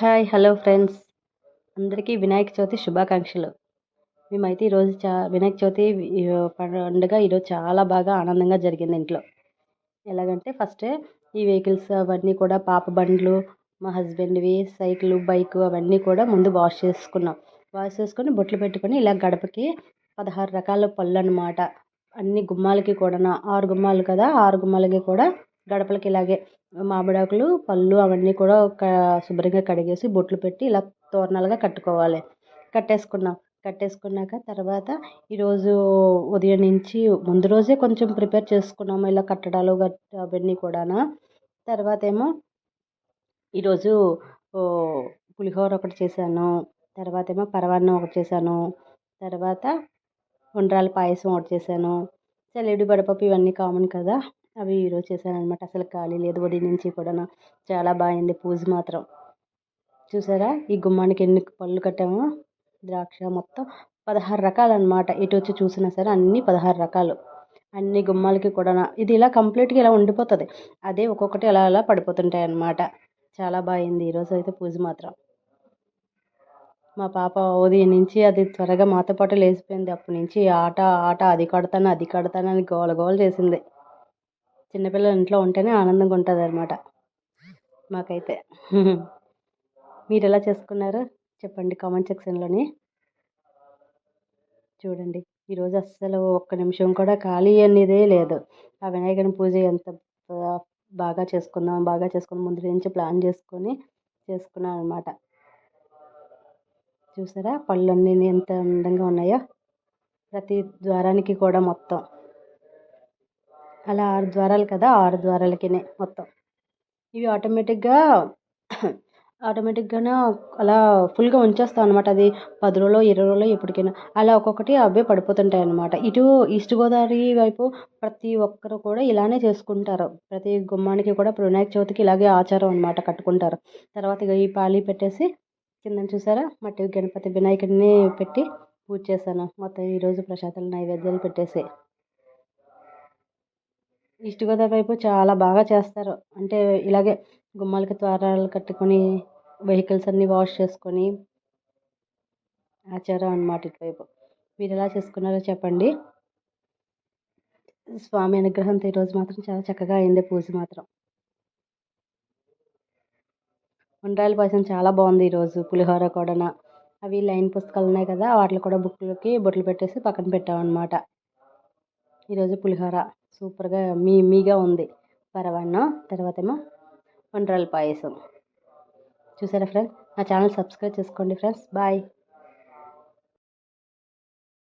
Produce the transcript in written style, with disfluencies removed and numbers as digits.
Hi hello friends, అందరికీ వినాయక చవితి శుభాకాంక్షలు. మేమైతే ఈరోజు వినాయక చవితి పండుగ ఈరోజు చాలా బాగా ఆనందంగా జరిగింది ఇంట్లో. ఎలాగంటే ఫస్ట్ ఈ వెహికల్స్ అవన్నీ కూడా పాప బండ్లు, మా హస్బెండ్వి సైకిల్ బైక్ అవన్నీ కూడా ముందు వాష్ చేసుకొని బొట్లు పెట్టుకొని ఇలా గడపకి 16 రకాల పళ్ళు అనమాట. అన్ని గుమ్మాలకి కూడా 6 గుమ్మాలు కదా, 6 గుమ్మాలకి కూడా గడపలకి ఇలాగే మామిడాకులు పళ్ళు అవన్నీ కూడా శుభ్రంగా కడిగేసి బొట్లు పెట్టి ఇలా తోరణాలుగా కట్టుకోవాలి. కట్టేసుకున్నాక తర్వాత ఈరోజు ఉదయం నుంచి ముందు రోజే కొంచెం ప్రిపేర్ చేసుకున్నాము ఇలా కట్టడాలు అవన్నీ కూడా. తర్వాత ఏమో ఈరోజు పులిహోర ఒకటి చేశాను, తర్వాత ఏమో పరమాన్నం ఒకటి చేశాను, తర్వాత ఉండ్రాల పాయసం ఒకటి చేశాను, చలివిడి వడపప్పు ఇవన్నీ కామన్ కదా, అవి ఈరోజు చేశాను అనమాట. అసలు ఖాళీ లేదు ఉదయం నుంచి కూడా. చాలా బాగుంది పూజ మాత్రం. చూసారా ఈ గుమ్మానికి ఎన్ని పళ్ళు కట్టామో, ద్రాక్ష మొత్తం 16 రకాలు అనమాట. ఇటు వచ్చి చూసినా సరే అన్నీ 16 రకాలు, అన్ని గుమ్మాలకి కూడా. ఇది ఇలా కంప్లీట్గా ఇలా ఉండిపోతుంది, అదే ఒక్కొక్కటి అలా అలా పడిపోతుంటాయి అన్నమాట. చాలా బాగుంది ఈరోజు అయితే పూజ మాత్రం. మా పాప ఉదయం నుంచి అది త్వరగా మాతో పాటు లేచిపోయింది. అప్పటి నుంచి ఆట అది కడతాను అని గోల చేసింది. చిన్నపిల్లలు ఇంట్లో ఉంటేనే ఆనందంగా ఉంటుంది అనమాట మాకైతే. మీరు ఎలా చేసుకున్నారు చెప్పండి కామెంట్ సెక్షన్లోని. చూడండి ఈరోజు అస్సలు ఒక్క నిమిషం కూడా ఖాళీ అనేదే లేదు. ఆ వినాయకుని పూజ ఎంత బాగా చేసుకుని ముందు నుంచి ప్లాన్ చేసుకున్నాను అనమాట. చూసారా పళ్ళన్నీ ఎంత అందంగా ఉన్నాయో, ప్రతి ద్వారానికి కూడా మొత్తం అలా 6 ద్వారాలు కదా, 6 ద్వారాలకి మొత్తం ఇవి ఆటోమేటిక్గానే అలా ఫుల్గా ఉంచేస్తాం అనమాట. అది 10 రోజులు 20 రోజులు ఎప్పటికైనా అలా ఒక్కొక్కటి అవే పడిపోతుంటాయి అనమాట. ఇటు ఈస్ట్ గోదావరి వైపు ప్రతి ఒక్కరు కూడా ఇలానే చేసుకుంటారు. ప్రతి గుమ్మానికి కూడా వినాయక చవితికి ఇలాగే ఆచారం అనమాట, కట్టుకుంటారు. తర్వాత ఇక ఈ పాళీ పెట్టేసి కింద చూసారా మట్టి గణపతి వినాయకుడిని పెట్టి పూజ చేశాను. మొత్తం ఈరోజు ప్రసాదాలు నైవేద్యాలు పెట్టేసి. ఈస్ట్ గోదావరి వైపు చాలా బాగా చేస్తారు. అంటే ఇలాగే గుమ్మాలకి ద్వారాలు కట్టుకొని వెహికల్స్ అన్నీ వాష్ చేసుకొని ఆచారం అన్నమాట ఇటువైపు. మీరు ఎలా చేసుకున్నారో చెప్పండి. స్వామి అనుగ్రహంతో ఈరోజు మాత్రం చాలా చక్కగా అయింది పూజ మాత్రం. ఉండ్రాల పాయసం చాలా బాగుంది ఈరోజు. పులిహోర కూడా అవి లైన్ పుస్తకాలు ఉన్నాయి కదా, వాటిలో కూడా బొట్లు పెట్టేసి పక్కన పెట్టామన్నమాట. ఈరోజు పులిహోర సూపర్గా మీగా ఉంది. పరమాన్నం, తర్వాత ఏమో ఉండ్రాల పాయసం. చూసారా ఫ్రెండ్స్, నా ఛానల్ సబ్స్క్రైబ్ చేసుకోండి ఫ్రెండ్స్. బాయ్.